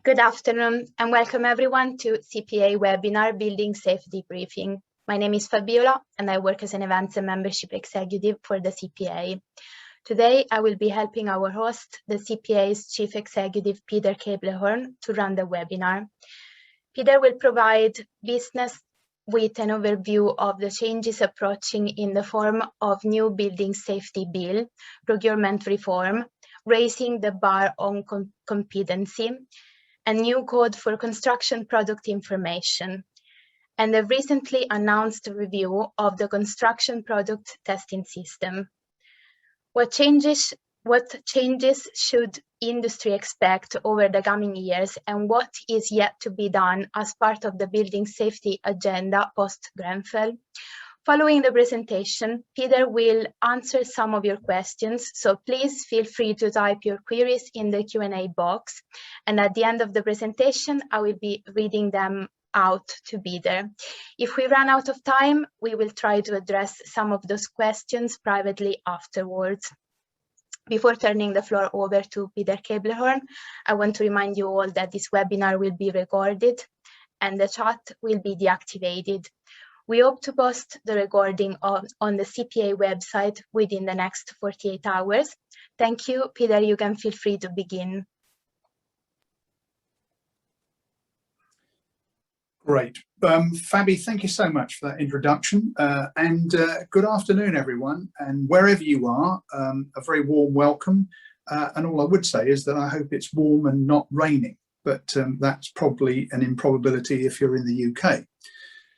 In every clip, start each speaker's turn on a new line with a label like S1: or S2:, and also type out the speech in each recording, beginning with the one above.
S1: Good afternoon and welcome everyone to CPA webinar Building Safety Briefing. My name is Fabiola and I work as an events and membership executive for the CPA. Today I will be helping our host, the CPA's Chief Executive Peter Keblehorn, to run the webinar. Peter will provide business with an overview of the changes approaching in the form of new building safety bill, procurement reform, raising the bar on competency, a new code for construction product information, and a recently announced review of the construction product testing system. What changes should industry expect over the coming years, and what is yet to be done as part of the building safety agenda post-Grenfell? Following the presentation, Peter will answer some of your questions, so please feel free to type your queries in the Q&A box. And at the end of the presentation, I will be reading them out to Peter. If we run out of time, we will try to address some of those questions privately afterwards. Before turning the floor over to Peter Keblehorn, I want to remind you all that this webinar will be recorded and the chat will be deactivated. We hope to post the recording on the CPA website within the next 48 hours. Thank you. Peter, you can feel free to begin.
S2: Great. Fabi, thank you so much for that introduction. Good afternoon, everyone. And wherever you are, a very warm welcome. And all I would say is that I hope it's warm and not raining, but that's probably an improbability if you're in the UK.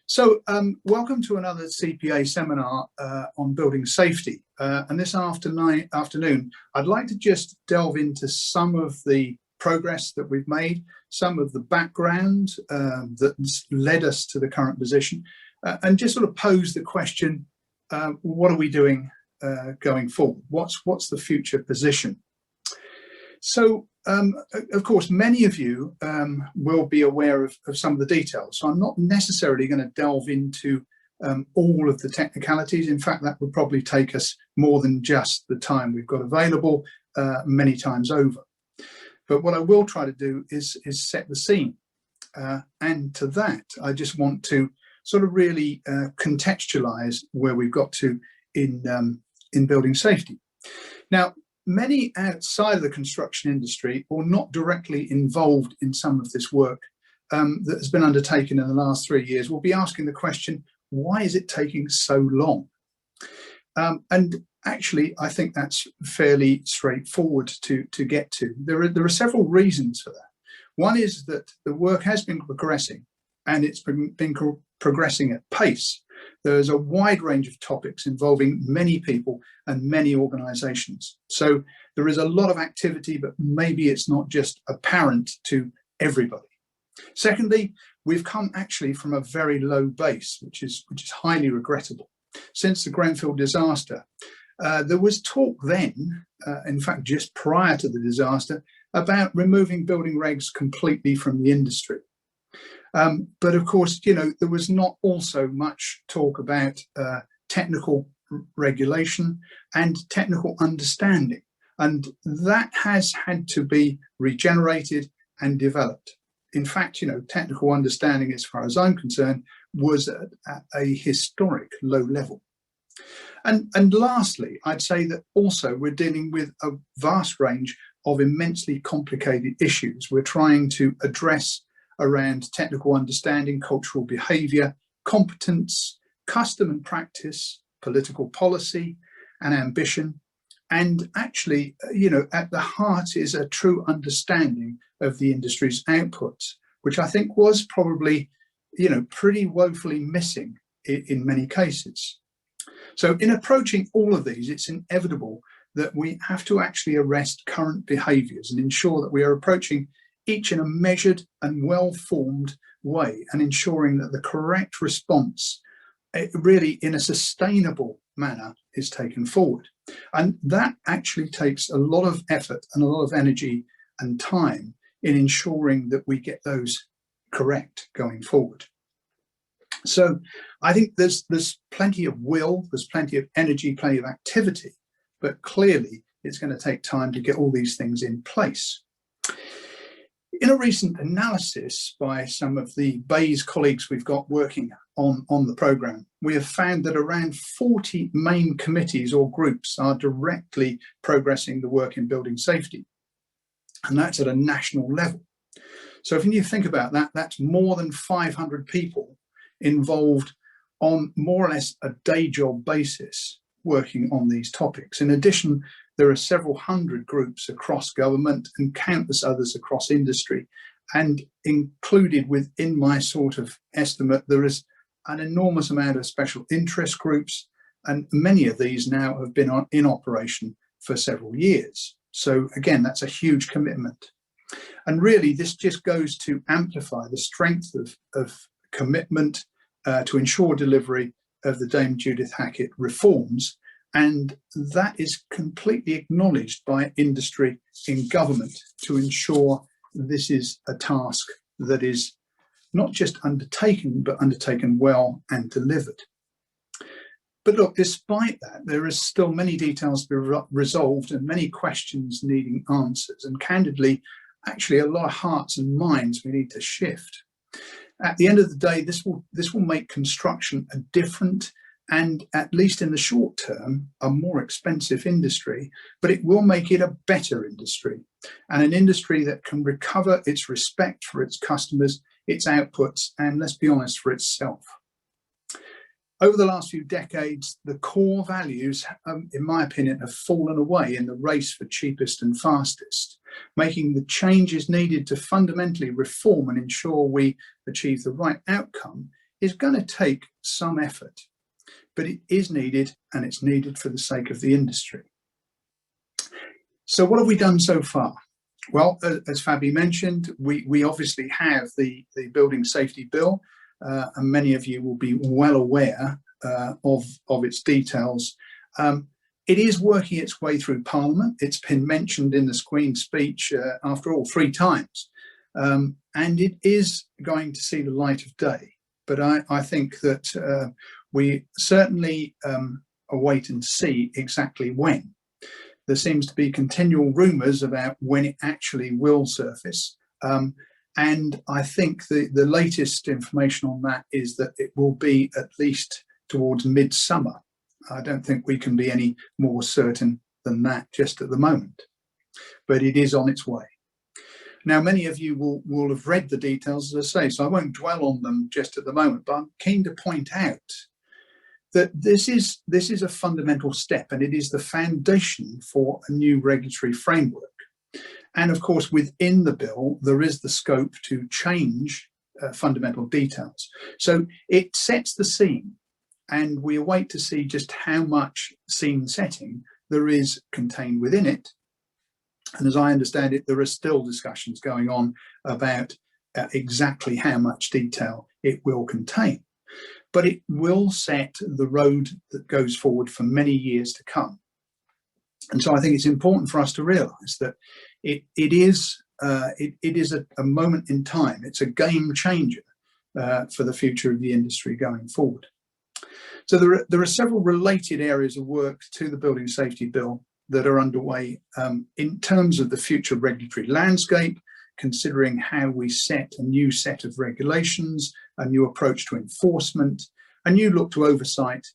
S2: So welcome to another CPA seminar on building safety. And this afternoon, I'd like to just delve into some of the progress that we've made, some of the background that's led us to the current position, and just sort of pose the question, what are we doing going forward? What's the future position? So, of course, many of you will be aware of some of the details. So I'm not necessarily going to delve into all of the technicalities. In fact, that would probably take us more than just the time we've got available many times over. But what I will try to do is set the scene. And to that, I just want to sort of really contextualize where we've got to in building safety. Now, many outside of the construction industry or not directly involved in some of this work that has been undertaken in the last 3 years will be asking the question, why is it taking so long? And actually, I think that's fairly straightforward to get to. There are several reasons for that. One is that the work has been progressing and it's been progressing at pace. There's a wide range of topics involving many people and many organizations. So there is a lot of activity, but maybe it's not just apparent to everybody. Secondly, we've come actually from a very low base, which is highly regrettable. Since the Grenfell disaster, there was talk then, in fact, just prior to the disaster, about removing building regs completely from the industry. But of course, you know, there was not also much talk about technical regulation and technical understanding. And that has had to be regenerated and developed. In fact, you know, technical understanding, as far as I'm concerned, was at a historic low level. And lastly, I'd say that also we're dealing with a vast range of immensely complicated issues we're trying to address around technical understanding, cultural behaviour, competence, custom and practice, political policy and ambition. And actually, you know, at the heart is a true understanding of the industry's outputs, which I think was probably, you know, pretty woefully missing in many cases. So in approaching all of these, it's inevitable that we have to actually arrest current behaviours and ensure that we are approaching each in a measured and well-formed way and ensuring that the correct response really in a sustainable manner is taken forward. And that actually takes a lot of effort and a lot of energy and time in ensuring that we get those correct going forward. So I think there's plenty of will, there's plenty of energy, plenty of activity, but clearly it's going to take time to get all these things in place. in a recent analysis by some of the Bayes colleagues we've got working on the programme, we have found that around 40 main committees or groups are directly progressing the work in building safety. And that's at a national level. So if you think about that, that's more than 500 people involved on more or less a day job basis working on these topics. In addition, there are several hundred groups across government and countless others across industry. And included within my sort of estimate, there is an enormous amount of special interest groups, and many of these now have been in operation for several years. So again, that's a huge commitment. And really, this just goes to amplify the strength of commitment to ensure delivery of the Dame Judith Hackett reforms. And that is completely acknowledged by industry in government to ensure this is a task that is not just undertaken, but undertaken well and delivered. But look, despite that, there is still many details to be resolved and many questions needing answers. And candidly, actually a lot of hearts and minds we need to shift. At the end of the day, this will make construction a different and, at least in the short term, a more expensive industry, but it will make it a better industry, and an industry that can recover its respect for its customers, its outputs, and, let's be honest, for itself. Over the last few decades, the core values, in my opinion, have fallen away in the race for cheapest and fastest. Making the changes needed to fundamentally reform and ensure we achieve the right outcome is going to take some effort, but it is needed, and it's needed for the sake of the industry. So what have we done so far? Well, as Fabi mentioned, we obviously have the Building Safety Bill, and many of you will be well aware of its details. It is working its way through Parliament. It's been mentioned in the Queen's speech, after all, 3 times, and it is going to see the light of day. But I think that we certainly await and see exactly when. There seems to be continual rumours about when it actually will surface. And I think the latest information on that is that it will be at least towards midsummer. I don't think we can be any more certain than that just at the moment, but it is on its way. Now, many of you will have read the details, as I say, so I won't dwell on them just at the moment, but I'm keen to point out that this is a fundamental step, and it is the foundation for a new regulatory framework. And of course, within the bill, there is the scope to change fundamental details. So it sets the scene, and we await to see just how much scene setting there is contained within it. And as I understand it, there are still discussions going on about exactly how much detail it will contain. But it will set the road that goes forward for many years to come. And so I think it's important for us to realise that it is a moment in time. It's a game changer for the future of the industry going forward. So there are several related areas of work to the Building Safety Bill that are underway in terms of the future regulatory landscape, considering how we set a new set of regulations, a new approach to enforcement, a new look to oversight,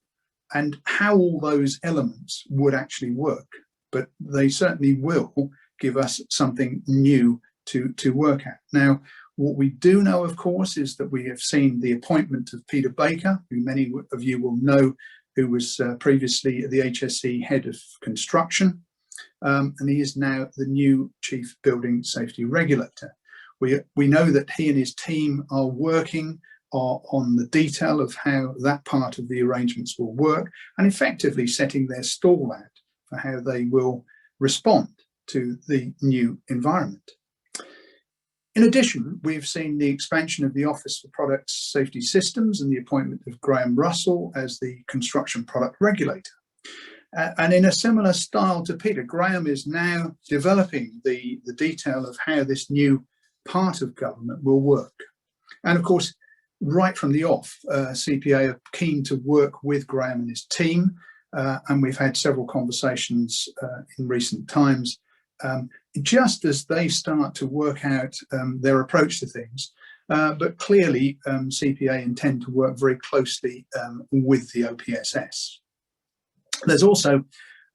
S2: and how all those elements would actually work. But they certainly will give us something new to work at. Now, what we do know, of course, is that we have seen the appointment of Peter Baker, who many of you will know, who was previously the HSE head of construction, and he is now the new Chief Building Safety Regulator. We know that he and his team are working on the detail of how that part of the arrangements will work, and effectively setting their stall out for how they will respond to the new environment. In addition, we've seen the expansion of the Office for Product Safety Systems and the appointment of Graham Russell as the Construction Product Regulator. And in a similar style to Peter, Graham is now developing the detail of how this new part of government will work. And of course, right from the off, CPA are keen to work with Graham and his team, and we've had several conversations in recent times just as they start to work out their approach to things. But clearly, CPA intend to work very closely with the OPSS. There's also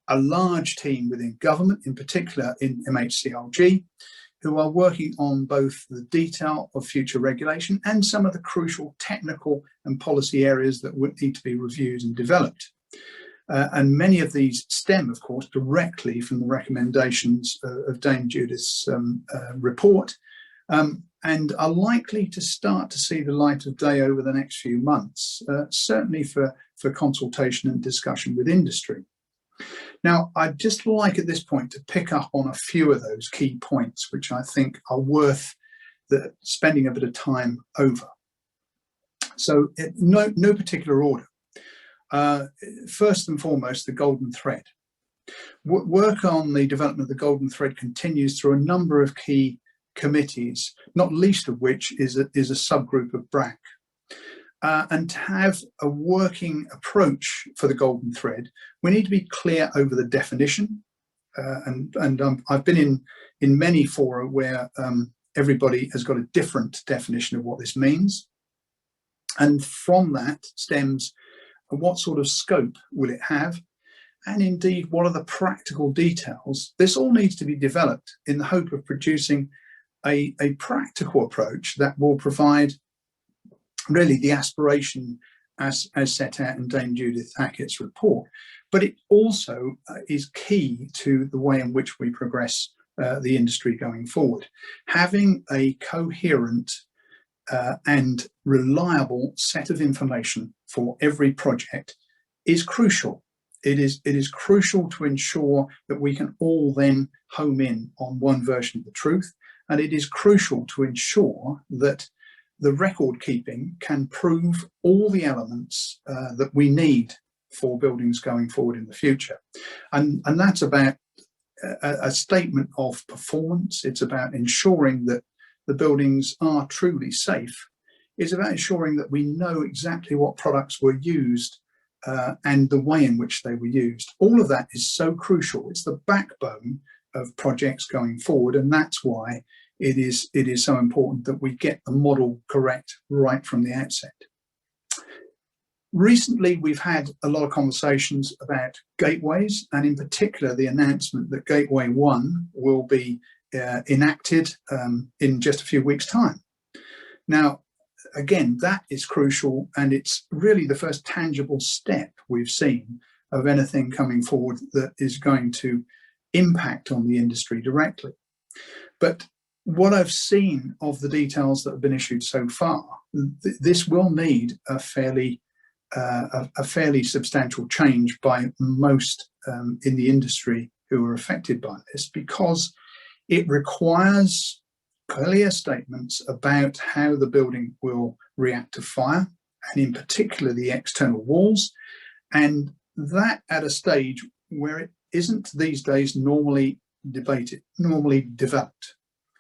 S2: a large team within government, in particular in MHCLG, who are working on both the detail of future regulation and some of the crucial technical and policy areas that would need to be reviewed and developed. And many of these stem, of course, directly from the recommendations of Dame Judith's report, and are likely to start to see the light of day over the next few months, certainly for consultation and discussion with industry. Now, I'd just like at this point to pick up on a few of those key points, which I think are worth spending a bit of time over. So, no particular order. First and foremost, the golden thread. Work on the development of the golden thread continues through a number of key committees, not least of which is a subgroup of BRAC. And to have a working approach for the golden thread, we need to be clear over the definition. I've been in many fora where everybody has got a different definition of what this means. And from that stems what sort of scope will it have? And indeed, what are the practical details? This all needs to be developed in the hope of producing a practical approach that will provide really the aspiration as set out in Dame Judith Hackett's report, but it also is key to the way in which we progress the industry going forward. Having a coherent and reliable set of information for every project is crucial. It is crucial to ensure that we can all then home in on one version of the truth, and it is crucial to ensure that the record keeping can prove all the elements that we need for buildings going forward in the future. And that's about a statement of performance. It's about ensuring that the buildings are truly safe. It's about ensuring that we know exactly what products were used and the way in which they were used. All of that is so crucial. It's the backbone of projects going forward, and that's why it is so important that we get the model correct right from the outset. Recently, we've had a lot of conversations about gateways, and in particular, the announcement that Gateway 1 will be enacted in just a few weeks' time. Now, again, that is crucial, and it's really the first tangible step we've seen of anything coming forward that is going to impact on the industry directly. But what I've seen of the details that have been issued so far, this will need a fairly substantial change by most in the industry who are affected by this, because it requires clear statements about how the building will react to fire, and in particular the external walls, and that at a stage where it isn't these days normally developed.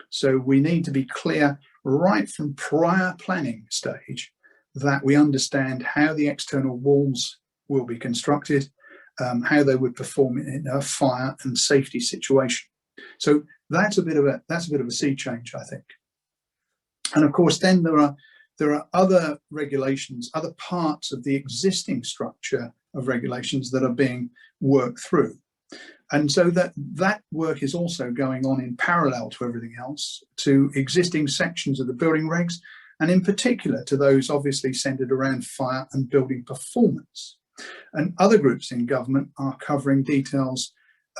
S2: So we need to be clear right from prior planning stage that we understand how the external walls will be constructed, how they would perform in a fire and safety situation. So that's a bit of a sea change, I think. And of course, then there are other regulations, other parts of the existing structure of regulations that are being worked through. And so that work is also going on in parallel to everything else, to existing sections of the building regs, and in particular to those obviously centered around fire and building performance. And other groups in government are covering details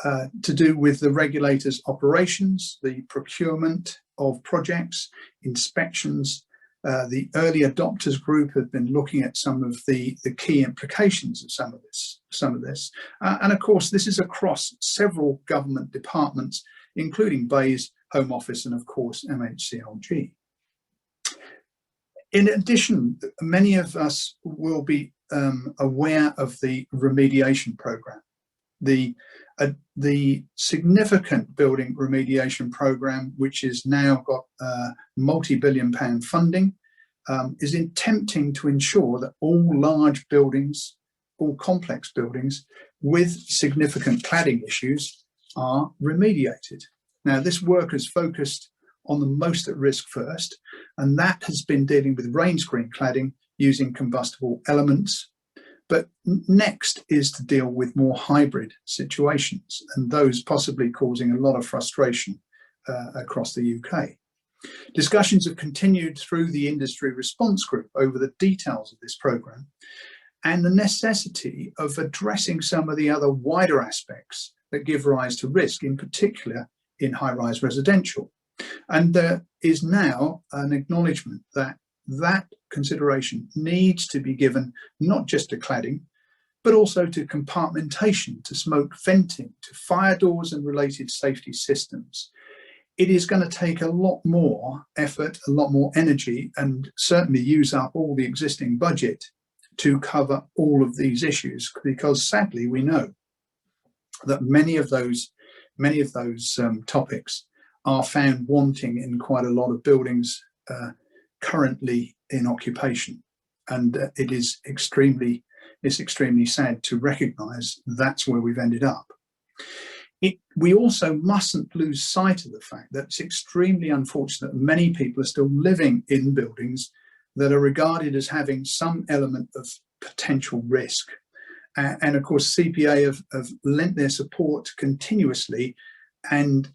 S2: to do with the regulator's operations, the procurement of projects, inspections. The early adopters group have been looking at some of the key implications of some of this. And of course, this is across several government departments, including BEIS, Home Office, and of course, MHCLG. In addition, many of us will be aware of the remediation program. The significant building remediation program, which has now got multi-billion-pound funding, is attempting to ensure that all large buildings, all complex buildings with significant cladding issues are remediated. Now, this work has focused on the most at risk first, and that has been dealing with rain screen cladding using combustible elements. But next is to deal with more hybrid situations, and those possibly causing a lot of frustration across the UK. Discussions have continued through the industry response group over the details of this programme and the necessity of addressing some of the other wider aspects that give rise to risk, in particular in high-rise residential. And there is now an acknowledgement that that consideration needs to be given not just to cladding, but also to compartmentation, to smoke venting, to fire doors and related safety systems. It is going to take a lot more effort, a lot more energy, and certainly use up all the existing budget to cover all of these issues, because sadly we know that many of those topics are found wanting in quite a lot of buildings currently in occupation, and it's extremely sad to recognise that's where we've ended up. We also mustn't lose sight of the fact that it's extremely unfortunate that many people are still living in buildings that are regarded as having some element of potential risk. And of course, CPA have lent their support continuously and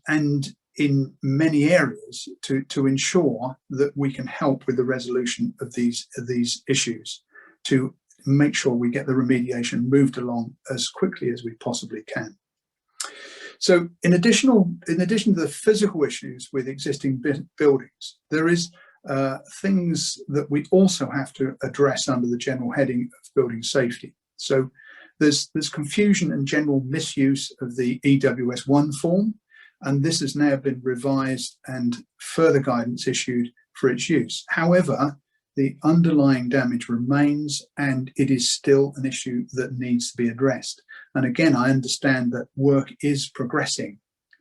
S2: in many areas to ensure that we can help with the resolution of these issues, to make sure we get the remediation moved along as quickly as we possibly can. So in addition to the physical issues with existing buildings, there is things that we also have to address under the general heading of building safety. So there's confusion and general misuse of the EWS1 form, and this has now been revised and further guidance issued for its use. However, the underlying damage remains, and it is still an issue that needs to be addressed. And again, I understand that work is progressing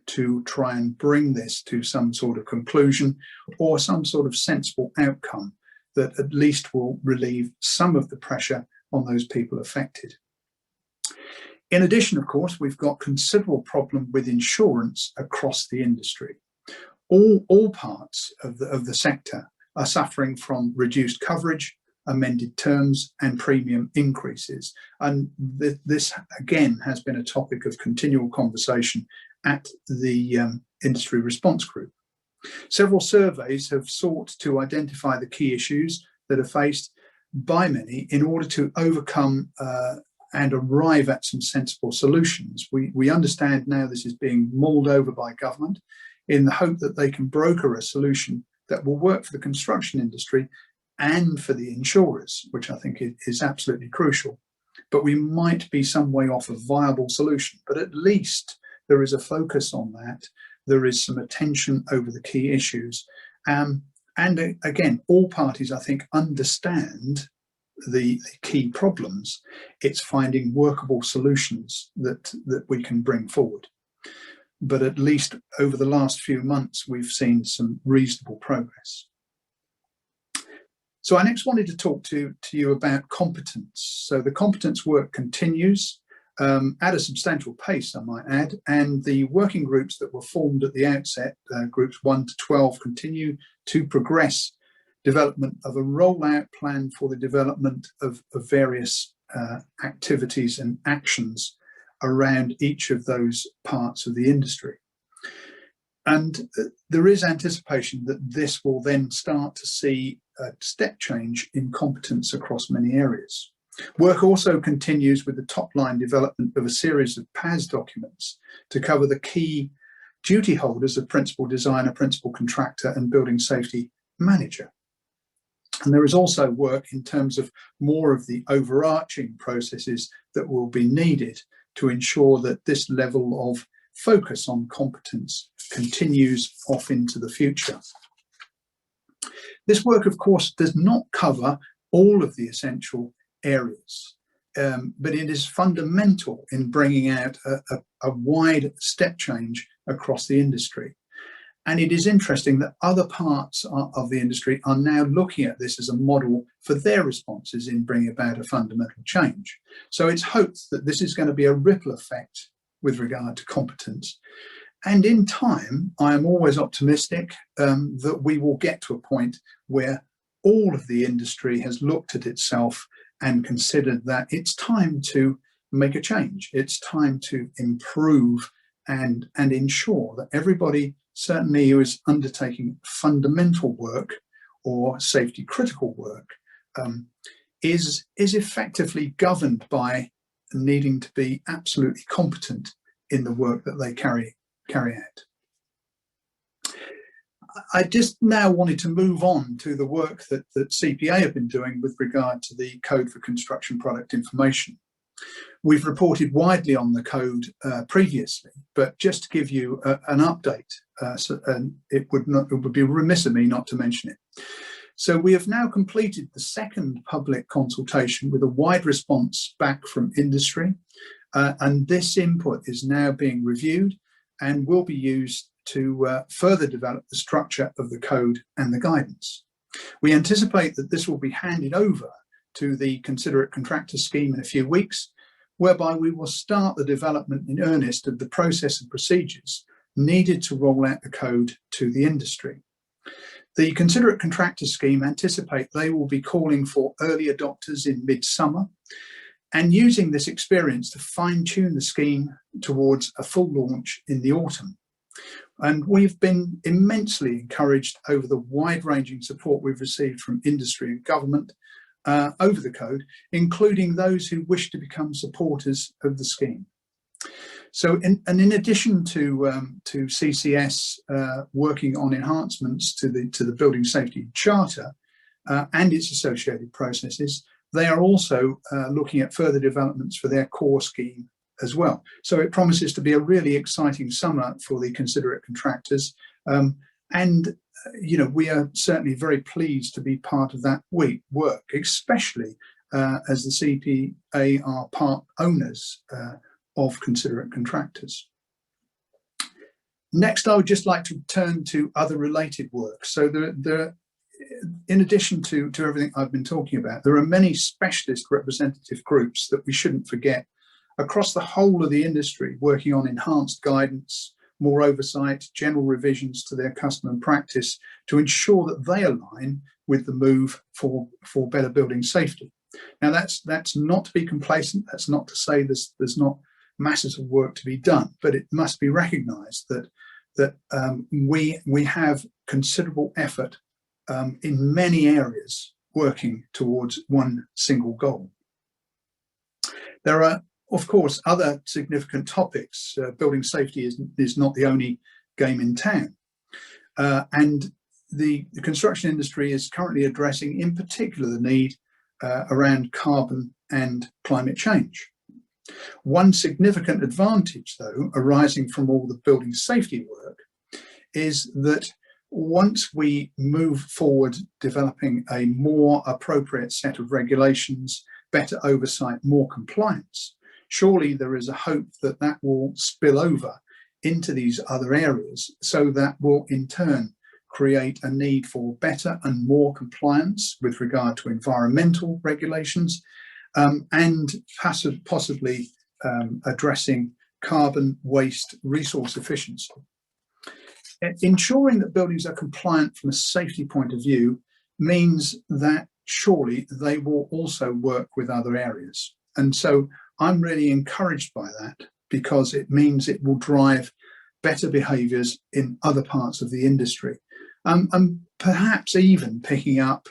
S2: to try and bring this to some sort of conclusion or some sort of sensible outcome that at least will relieve some of the pressure on those people affected. In addition, of course, we've got considerable problem with insurance across the industry. All parts of the sector are suffering from reduced coverage, amended terms and premium increases. And this again has been a topic of continual conversation at the industry response group. Several surveys have sought to identify the key issues that are faced by many in order to overcome and arrive at some sensible solutions. We understand now this is being mulled over by government in the hope that they can broker a solution that will work for the construction industry and for the insurers, which I think is absolutely crucial. But we might be some way off a viable solution, but at least there is a focus on that. There is some attention over the key issues. And again, all parties, I think, understand the key problems. It's finding workable solutions that we can bring forward. But at least over the last few months, we've seen some reasonable progress. So I next wanted to talk to you about competence. So the competence work continues at a substantial pace, I might add, and the working groups that were formed at the outset, groups 1 to 12, continue to progress development of a rollout plan for the development of various activities and actions around each of those parts of the industry. And there is anticipation that this will then start to see a step change in competence across many areas. Work also continues with the top line development of a series of PAS documents to cover the key duty holders of principal designer, principal contractor and building safety manager. And there is also work in terms of more of the overarching processes that will be needed to ensure that this level of focus on competence continues off into the future. This work, of course, does not cover all of the essential areas, but it is fundamental in bringing out a wide step change across the industry. And it is interesting that other parts of the industry are now looking at this as a model for their responses in bringing about a fundamental change. So it's hoped that this is going to be a ripple effect with regard to competence. And in time, I am always optimistic that we will get to a point where all of the industry has looked at itself and considered that it's time to make a change. It's time to improve and ensure that everybody, certainly who is undertaking fundamental work or safety critical work, is effectively governed by needing to be absolutely competent in the work that they carry out. I just now wanted to move on to the work that CPA have been doing with regard to the Code for Construction Product Information. We've reported widely on the code previously, but just to give you an update, it would be remiss of me not to mention it. So we have now completed the second public consultation with a wide response back from industry, and this input is now being reviewed and will be used to further develop the structure of the code and the guidance. We anticipate that this will be handed over to the considerate contractor scheme in a few weeks, whereby we will start the development in earnest of the process and procedures needed to roll out the code to the industry. The considerate contractor scheme anticipate they will be calling for early adopters in midsummer and using this experience to fine-tune the scheme towards a full launch in the autumn. And we've been immensely encouraged over the wide-ranging support we've received from industry and government over the code, including those who wish to become supporters of the scheme. So, in addition to CCS working on enhancements to the Building Safety Charter and its associated processes, they are also looking at further developments for their core scheme as well. So it promises to be a really exciting summer for the considerate contractors, and we are certainly very pleased to be part of that work, especially as the CPA are part owners of considerate contractors. Next, I would just like to turn to other related work. So in addition to everything I've been talking about, there are many specialist representative groups that we shouldn't forget across the whole of the industry working on enhanced guidance, more oversight, general revisions to their custom and practice to ensure that they align with the move for better building safety. Now that's not to be complacent. That's not to say there's not masses of work to be done, but it must be recognised that we have considerable effort in many areas working towards one single goal. There are, of course, other significant topics. Building safety is not the only game in town. And the construction industry is currently addressing, in particular, the need around carbon and climate change. One significant advantage, though, arising from all the building safety work is that once we move forward developing a more appropriate set of regulations, better oversight, more compliance, surely there is a hope that that will spill over into these other areas, so that will in turn create a need for better and more compliance with regard to environmental regulations, and possibly addressing carbon, waste, resource efficiency. Ensuring that buildings are compliant from a safety point of view means that surely they will also work with other areas. And so I'm really encouraged by that, because it means it will drive better behaviours in other parts of the industry, and perhaps even picking up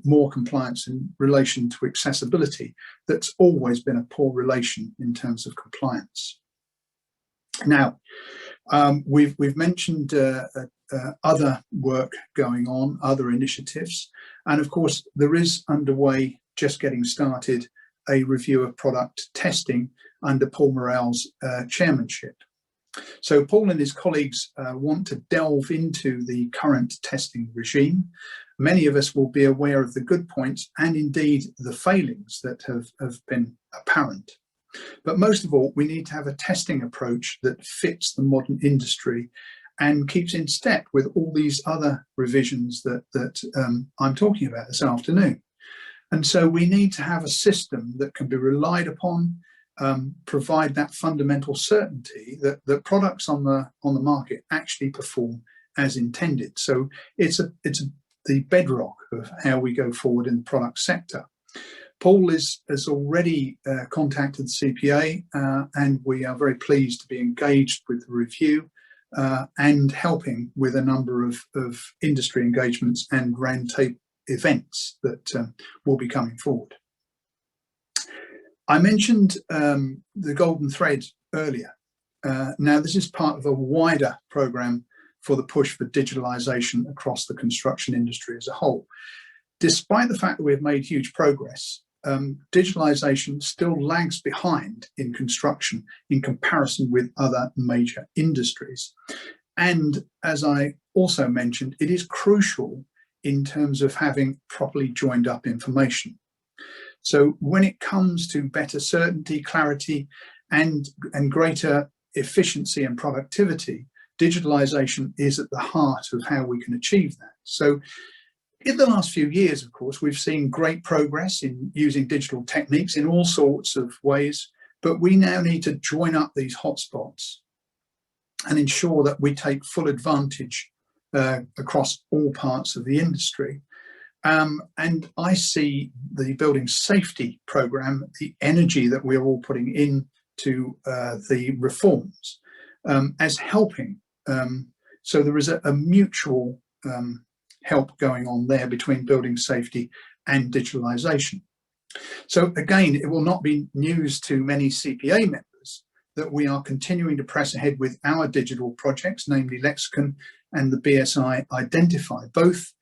S2: more compliance in relation to accessibility that's always been a poor relation in terms of compliance. Now, we've mentioned other work going on, other initiatives, and of course there is underway, just getting started, a review of product testing under Paul Morell's chairmanship. So Paul and his colleagues want to delve into the current testing regime. Many of us will be aware of the good points and indeed the failings that have been apparent. But most of all, we need to have a testing approach that fits the modern industry and keeps in step with all these other revisions that I'm talking about this afternoon. And so we need to have a system that can be relied upon, provide that fundamental certainty that products on the market actually perform as intended. So it's the bedrock of how we go forward in the product sector. Paul has already contacted the CPA, and we are very pleased to be engaged with the review and helping with a number of industry engagements and roundtable events that will be coming forward. I mentioned the golden thread earlier. Now, this is part of a wider programme for the push for digitalisation across the construction industry as a whole. Despite the fact that we have made huge progress, digitalisation still lags behind in construction in comparison with other major industries. And as I also mentioned, it is crucial in terms of having properly joined up information. So when it comes to better certainty, clarity, and greater efficiency and productivity, digitalisation is at the heart of how we can achieve that. So in the last few years, of course, we've seen great progress in using digital techniques in all sorts of ways, but we now need to join up these hotspots and ensure that we take full advantage across all parts of the industry. And I see the building safety programme, the energy that we're all putting into the reforms as helping. So there is a mutual help going on there between building safety and digitalisation. So again, it will not be news to many CPA members that we are continuing to press ahead with our digital projects, namely Lexicon and the BSI Identify, both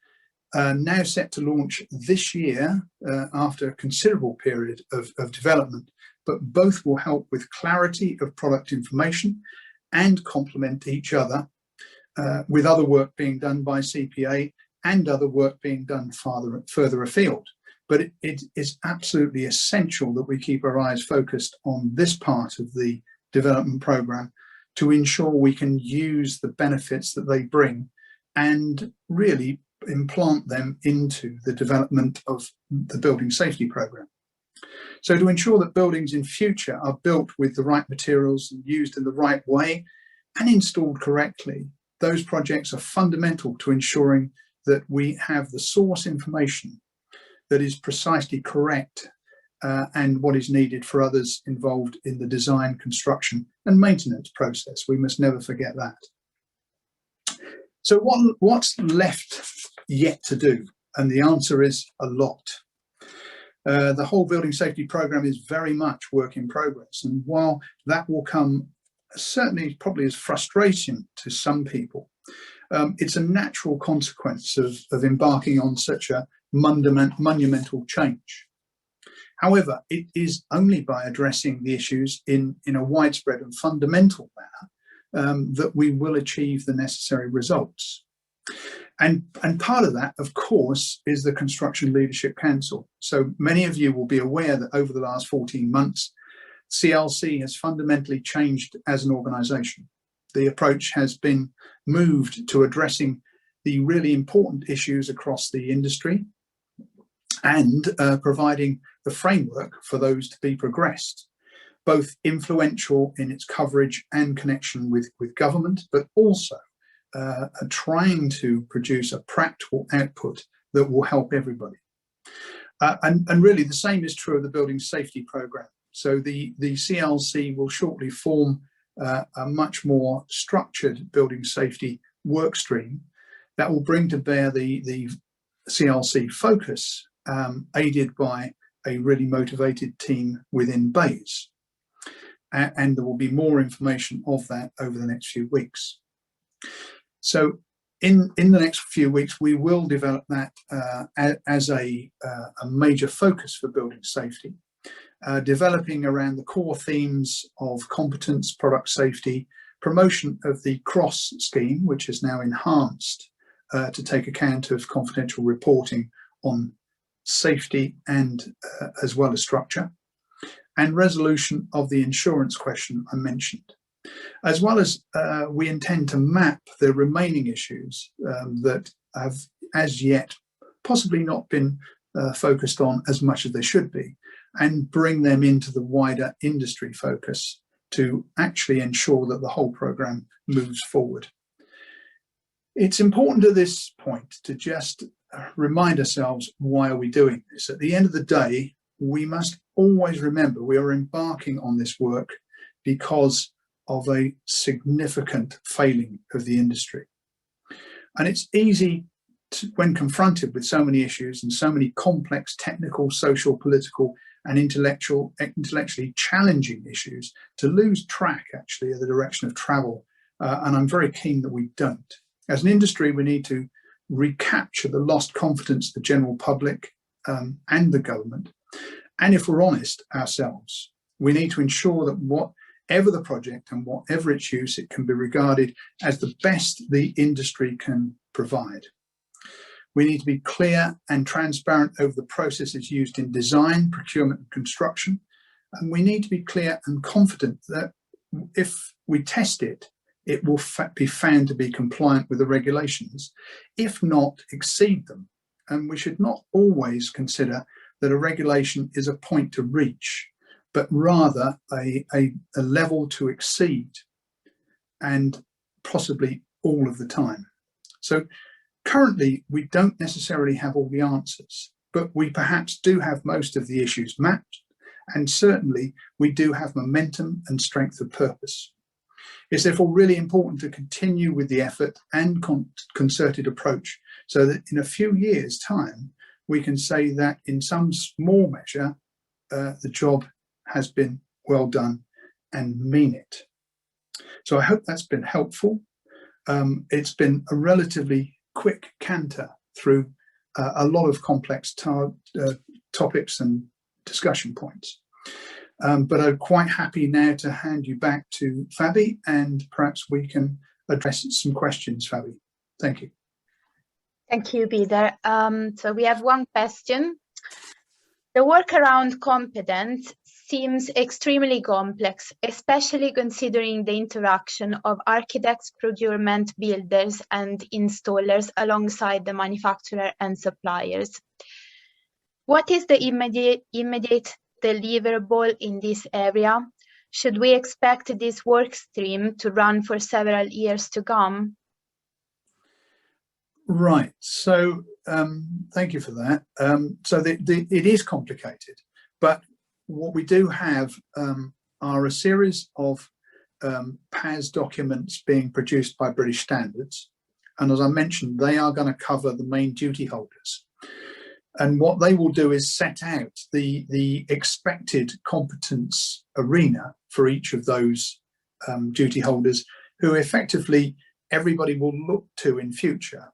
S2: now set to launch this year after a considerable period of development, but both will help with clarity of product information and complement each other with other work being done by CPA and other work being done further afield. But it is absolutely essential that we keep our eyes focused on this part of the development programme to ensure we can use the benefits that they bring and really implant them into the development of the building safety programme. So to ensure that buildings in future are built with the right materials and used in the right way and installed correctly, those projects are fundamental to ensuring that we have the source information that is precisely correct and what is needed for others involved in the design, construction and maintenance process. We must never forget that. So what's left yet to do? And the answer is a lot. The whole building safety programme is very much work in progress. And while that will come certainly probably as frustration to some people, it's a natural consequence of embarking on such a monumental change. However, it is only by addressing the issues in a widespread and fundamental manner that we will achieve the necessary results. And part of that, of course, is the Construction Leadership Council. So many of you will be aware that over the last 14 months, CLC has fundamentally changed as an organisation. The approach has been moved to addressing the really important issues across the industry and providing the framework for those to be progressed, both influential in its coverage and connection with government, but also trying to produce a practical output that will help everybody. And really the same is true of the building safety programme. So the CLC will shortly form a much more structured building safety work stream that will bring to bear the CLC focus, aided by a really motivated team within BAYS. And there will be more information of that over the next few weeks. So in the next few weeks, we will develop that as a major focus for building safety, developing around the core themes of competence, product safety, promotion of the CROSS scheme, which is now enhanced to take account of confidential reporting on safety and as well as structure, and resolution of the insurance question I mentioned. As well as we intend to map the remaining issues that have as yet possibly not been focused on as much as they should be, and bring them into the wider industry focus to actually ensure that the whole programme moves forward. It's important at this point to just remind ourselves, why are we doing this? At the end of the day, we must always remember we are embarking on this work because of a significant failing of the industry. And it's easy when confronted with so many issues and so many complex technical, social, political and intellectually challenging issues, to lose track actually of the direction of travel. And I'm very keen that we don't. As an industry, we need to recapture the lost confidence of the general public and the government. And if we're honest ourselves, we need to ensure that whatever the project and whatever its use, it can be regarded as the best the industry can provide. We need to be clear and transparent over the processes used in design, procurement and construction. And we need to be clear and confident that if we test it, it will be found to be compliant with the regulations, if not exceed them. And we should not always consider that a regulation is a point to reach, but rather a level to exceed, and possibly all of the time. So currently, we don't necessarily have all the answers, but we perhaps do have most of the issues mapped, and certainly we do have momentum and strength of purpose. It's therefore really important to continue with the effort and concerted approach, so that in a few years' time, we can say that in some small measure, the job has been well done and mean it. So I hope that's been helpful. It's been a relatively quick canter through a lot of complex topics and discussion points. But I'm quite happy now to hand you back to Fabi, and perhaps we can address some questions, Fabi. Thank you.
S1: Thank you, Peter. So we have one question. The work around competence seems extremely complex, especially considering the interaction of architects, procurement, builders, and installers alongside the manufacturer and suppliers. What is the immediate deliverable in this area? Should we expect this work stream to run for several years to come?
S2: Right, so thank you for that. So it is complicated, but what we do have are a series of PAS documents being produced by British Standards. And as I mentioned, they are going to cover the main duty holders. And what they will do is set out the expected competence arena for each of those duty holders, who effectively everybody will look to in future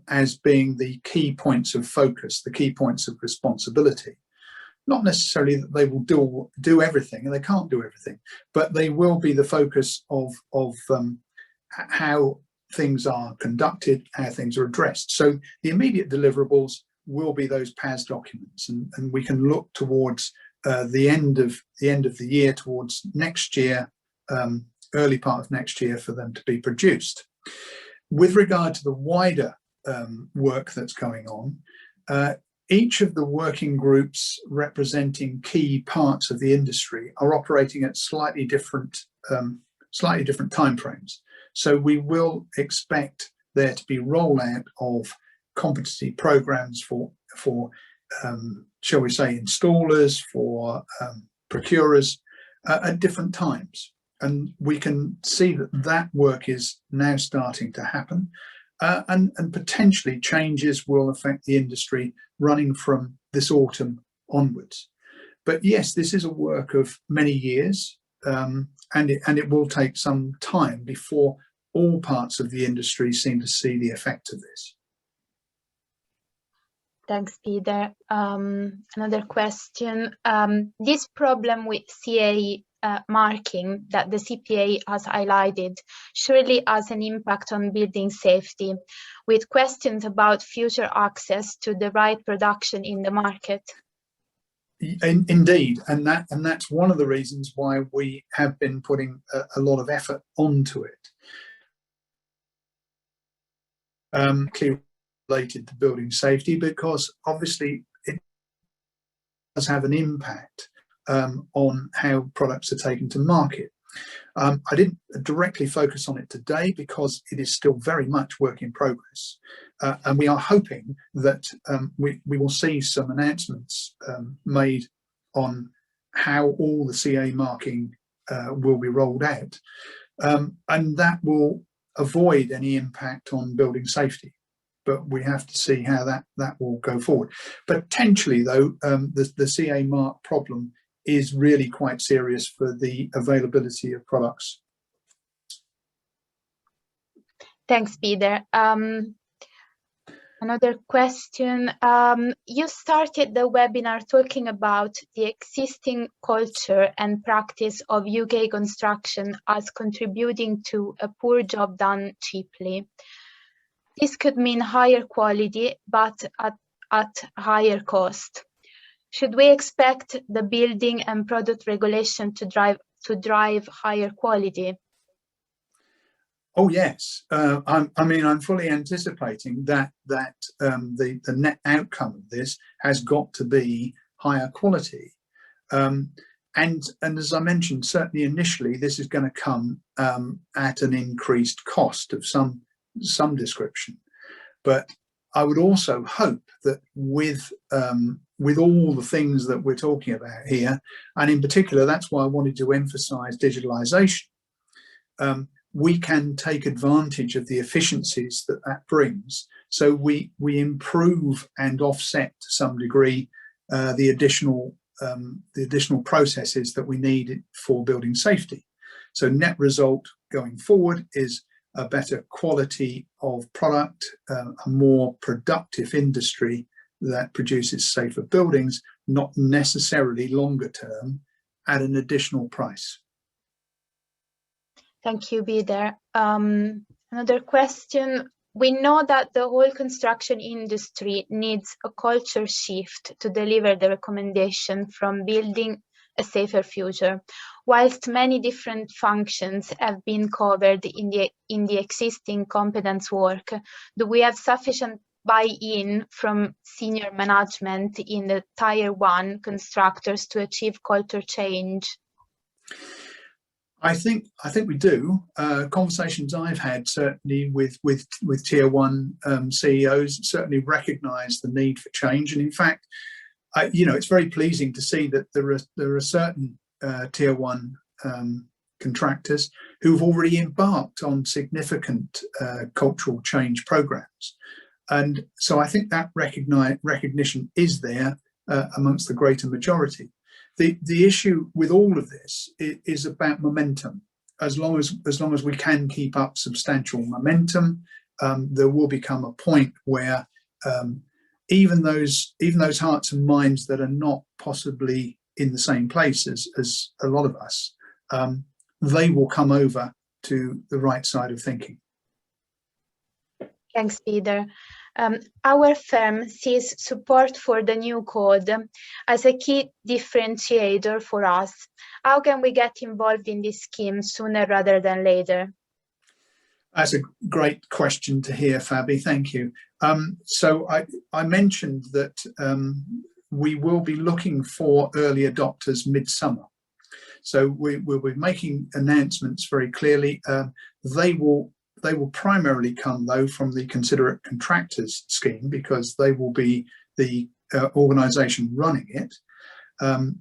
S2: as being the key points of focus, the key points of responsibility. Not necessarily that they will do everything, and they can't do everything, but they will be the focus of how things are conducted, how things are addressed. So the immediate deliverables will be those PAS documents, and we can look towards the end of the year, towards next year, early part of next year, for them to be produced. With regard to the wider work that's going on, each of the working groups representing key parts of the industry are operating at slightly different timeframes. So we will expect there to be rollout of competency programs for shall we say, installers, for procurers at different times. And we can see that work is now starting to happen, and potentially changes will affect the industry running from this autumn onwards. But yes, this is a work of many years, and it will take some time before all parts of the industry seem to see the effect of this.
S1: Thanks, Peter. Another question. This problem with CA marking that the CPA has highlighted surely has an impact on building safety, with questions about future access to the right production in the market.
S2: Indeed, and that's one of the reasons why we have been putting a lot of effort onto it. Clearly related to building safety, because obviously have an impact on how products are taken to market. I didn't directly focus on it today because it is still very much work in progress, and we are hoping that we will see some announcements made on how all the CA marking will be rolled out, and that will avoid any impact on building safety. But we have to see how that will go forward. Potentially, though, the CA mark problem is really quite serious for the availability of products.
S1: Thanks, Peter. Another question. You started the webinar talking about the existing culture and practice of UK construction as contributing to a poor job done cheaply. This could mean higher quality, but at higher cost. Should we expect the building and product regulation to drive higher quality?
S2: Oh yes, I'm fully anticipating that the net outcome of this has got to be higher quality, and as I mentioned, certainly initially this is going to come at an increased cost of some description. But I would also hope that with all the things that we're talking about here, and in particular, that's why I wanted to emphasize digitalization, we can take advantage of the efficiencies that brings. So we improve and offset to some degree the additional processes that we need for building safety. So net result going forward is a better quality of product, a more productive industry that produces safer buildings, not necessarily longer term at an additional price.
S1: Thank you, Peter. Another question. We know that the whole construction industry needs a culture shift to deliver the recommendation from building a safer future. Whilst many different functions have been covered in the existing competence work, do we have sufficient buy-in from senior management in the Tier 1 constructors to achieve culture change?
S2: I think we do. Conversations I've had certainly with Tier 1 CEOs certainly recognise the need for change, and in fact, it's very pleasing to see that there are certain Tier 1 contractors who've already embarked on significant cultural change programs, and so I think that recognition is there amongst the greater majority. The issue with all of this is about momentum. As long as we can keep up substantial momentum, there will become a point where even those hearts and minds that are not possibly in the same place as a lot of us, they will come over to the right side of thinking.
S1: Thanks, Peter. Our firm sees support for the new code as a key differentiator for us. How can we get involved in this scheme sooner rather than later?
S2: That's a great question to hear, Fabi. Thank you. So I mentioned that we will be looking for early adopters midsummer. So we'll be making announcements very clearly. They will primarily come, though, from the Considerate Contractors scheme, because they will be the organisation running it.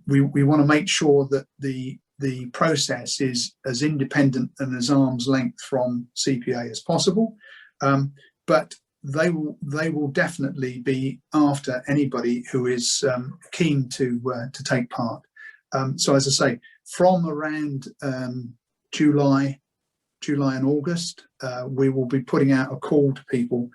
S2: We want to make sure that the process is as independent and as arm's length from CPA as possible, but they will definitely be after anybody who is keen to take part. So as I say, from around July and August, we will be putting out a call to people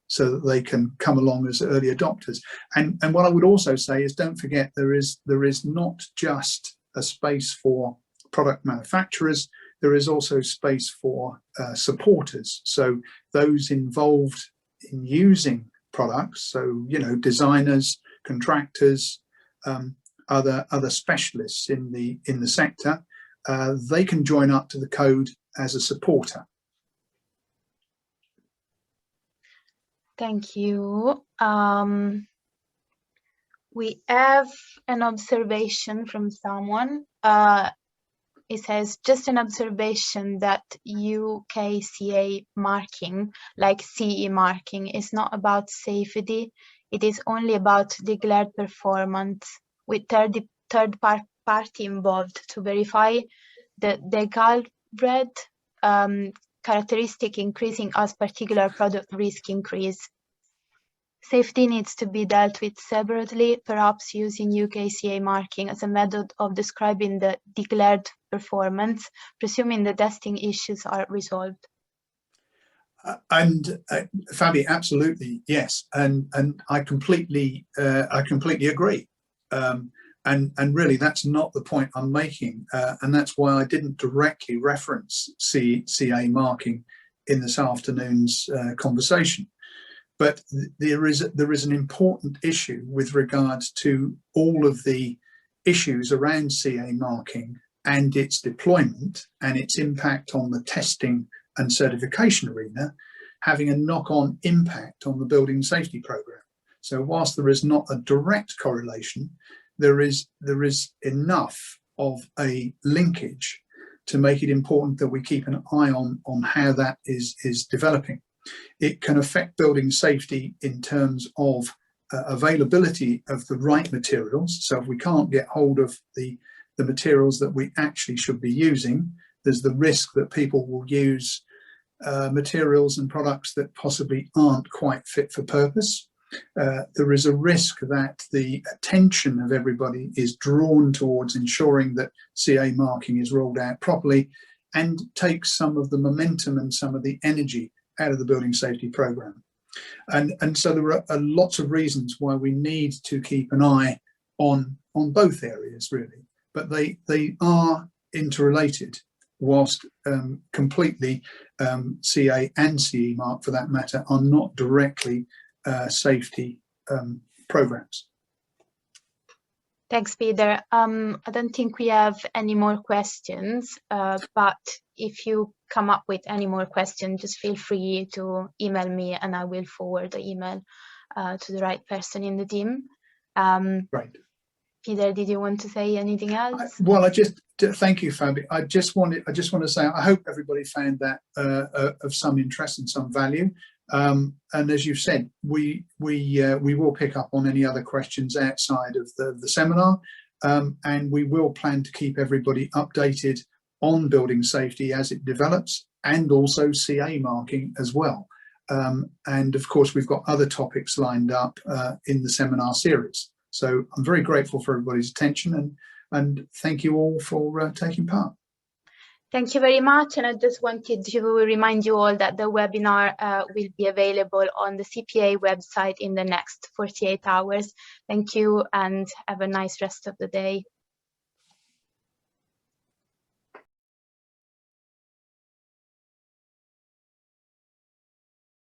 S2: so that they can come along as early adopters. And what I would also say is, don't forget, there is not just a space for product manufacturers, there is also space for supporters. So those involved in using products, so designers, contractors, other specialists in the sector, they can join up to the code as a supporter.
S1: Thank you. We have an observation from someone. It says, just an observation that UKCA marking, like CE marking, is not about safety. It is only about declared performance, with third party involved to verify the declared characteristic increasing as particular product risk increase. Safety needs to be dealt with separately, perhaps using UKCA marking as a method of describing the declared performance, presuming the testing issues are resolved.
S2: Fabi, absolutely, yes, and I completely agree. And really, that's not the point I'm making, and that's why I didn't directly reference CA marking in this afternoon's conversation. But there is an important issue with regards to all of the issues around CA marking and its deployment and its impact on the testing and certification arena, having a knock-on impact on the building safety programme. So whilst there is not a direct correlation, there is enough of a linkage to make it important that we keep an eye on how that is developing. It can affect building safety in terms of availability of the right materials. So if we can't get hold of the materials that we actually should be using, there's the risk that people will use materials and products that possibly aren't quite fit for purpose. There is a risk that the attention of everybody is drawn towards ensuring that CA marking is rolled out properly and takes some of the momentum and some of the energy out of the building safety programme. And so there are lots of reasons why we need to keep an eye on both areas, really, but they are interrelated, whilst completely CA and CE mark, for that matter, are not directly safety programs.
S1: Thanks, Peter. I don't think we have any more questions, but if you come up with any more questions, just feel free to email me and I will forward the email to the right person in the team.
S2: Right.
S1: Peter, did you want to say anything else?
S2: Well, thank you, Fabi. I just want to say I hope everybody found that of some interest and some value. And as you've said, we will pick up on any other questions outside of the seminar, and we will plan to keep everybody updated on building safety as it develops, and also CA marking as well. And of course, we've got other topics lined up in the seminar series. So I'm very grateful for everybody's attention, and thank you all for taking part.
S1: Thank you very much. And I just wanted to remind you all that the webinar will be available on the CPA website in the next 48 hours. Thank you and have a nice rest of the day.